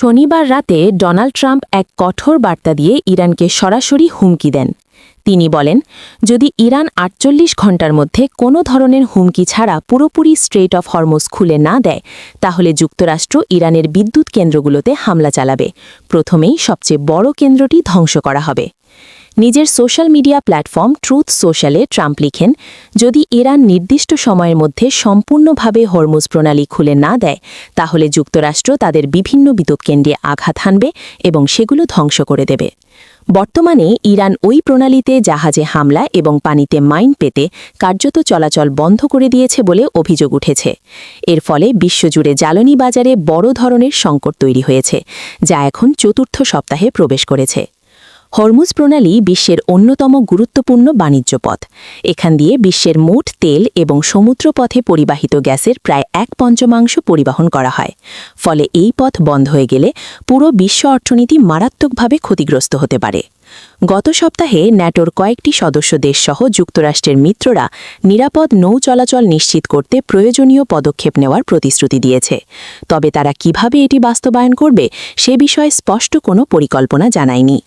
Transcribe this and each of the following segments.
শনিবার রাতে Donald Trump এক কঠোর বার্তা দিয়ে ইরানকে সরাসরি হুমকি দেন। তিনি বলেন, যদি ইরান ৪৮ ঘণ্টার মধ্যে কোনো ধরনের হুমকি ছাড়া পুরোপুরি স্ট্রেইট অফ হরমুজ খুলে না দেয়, তাহলে যুক্তরাষ্ট্র ইরানের বিদ্যুৎ কেন্দ্রগুলোতে হামলা চালাবে। প্রথমেই সবচেয়ে বড় কেন্দ্রটি ধ্বংস করা হবে। নিজের সোশ্যাল মিডিয়া প্ল্যাটফর্ম ট্রুথ সোশ্যালে ট্রাম্প লিখেন, যদি ইরান নির্দিষ্ট সময়ের মধ্যে সম্পূর্ণভাবে হরমুজ প্রণালী খুলে না দেয়, তাহলে যুক্তরাষ্ট্র তাদের বিভিন্ন বিদ্যুৎ কেন্দ্রে আঘাত হানবে এবং সেগুলো ধ্বংস করে দেবে। বর্তমানে ইরান ওই প্রণালীতে জাহাজে হামলা এবং পানিতে মাইন পেতে কার্যত চলাচল বন্ধ করে দিয়েছে বলে অভিযোগ উঠেছে। এর ফলে বিশ্বজুড়ে জ্বালানি বাজারে বড় ধরনের সংকট তৈরি হয়েছে, যা এখন চতুর্থ সপ্তাহে প্রবেশ করেছে। হরমুজ প্রণালী বিশ্বের অন্যতম গুরুত্বপূর্ণ বাণিজ্য পথ। এখান দিয়ে বিশ্বের মোট তেল এবং সমুদ্রপথে পরিবাহিত গ্যাসের প্রায় 1/5 পরিবহন করা হয়। ফলে এই পথ বন্ধ হয়ে গেলে পুরো বিশ্ব অর্থনীতি মারাত্মকভাবে ক্ষতিগ্রস্ত হতে পারে। গত সপ্তাহে ন্যাটোর কয়েকটি সদস্য দেশসহ যুক্তরাষ্ট্রের মিত্ররা নিরাপদ নৌ চলাচল নিশ্চিত করতে প্রয়োজনীয় পদক্ষেপ নেওয়ার প্রতিশ্রুতি দিয়েছে। তবে তারা কিভাবে এটি বাস্তবায়ন করবে সে বিষয়ে স্পষ্ট কোনো পরিকল্পনা জানায়নি।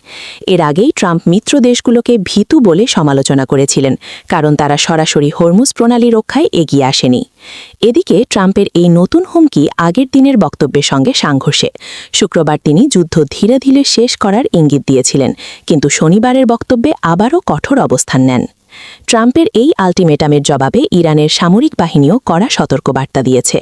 এর আগেই ট্রাম্প মিত্র দেশগুলোকে ভীতু বলে সমালোচনা করেছিলেন, কারণ তারা সরাসরি হরমুজ প্রণালী রক্ষায় এগিয়ে আসেনি। এদিকে ট্রাম্পের এই নতুন হুমকি আগের দিনের বক্তব্যের সঙ্গে সাংঘর্ষে। শুক্রবার তিনি যুদ্ধ ধীরে ধীরে শেষ করার ইঙ্গিত দিয়েছিলেন, কিন্তু শনিবারের বক্তব্যে আবারও কঠোর অবস্থান নেন। ট্রাম্পের এই আল্টিমেটামের জবাবে ইরানের সামরিক বাহিনীও কড়া সতর্কবার্তা দিয়েছে।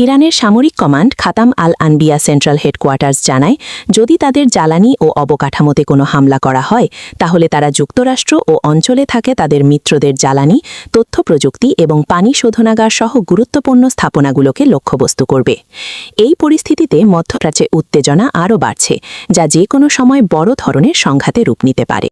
ইরানের সামরিক কমান্ড খাতাম আল আনবিয়া সেন্ট্রাল হেডকোয়ার্টার্স জানায়, যদি তাদের জ্বালানি ও অবকাঠামোতে কোনো হামলা করা হয়, তাহলে তারা যুক্তরাষ্ট্র ও অঞ্চলে থাকে তাদের মিত্রদের জ্বালানি, তথ্য প্রযুক্তি এবং পানি শোধনাগার সহ গুরুত্বপূর্ণ স্থাপনাগুলোকে লক্ষ্যবস্তু করবে। এই পরিস্থিতিতে মধ্যপ্রাচ্যে উত্তেজনা আরও বাড়ছে, যা যে কোনো সময় বড় ধরনের সংঘাতে রূপ নিতে পারে।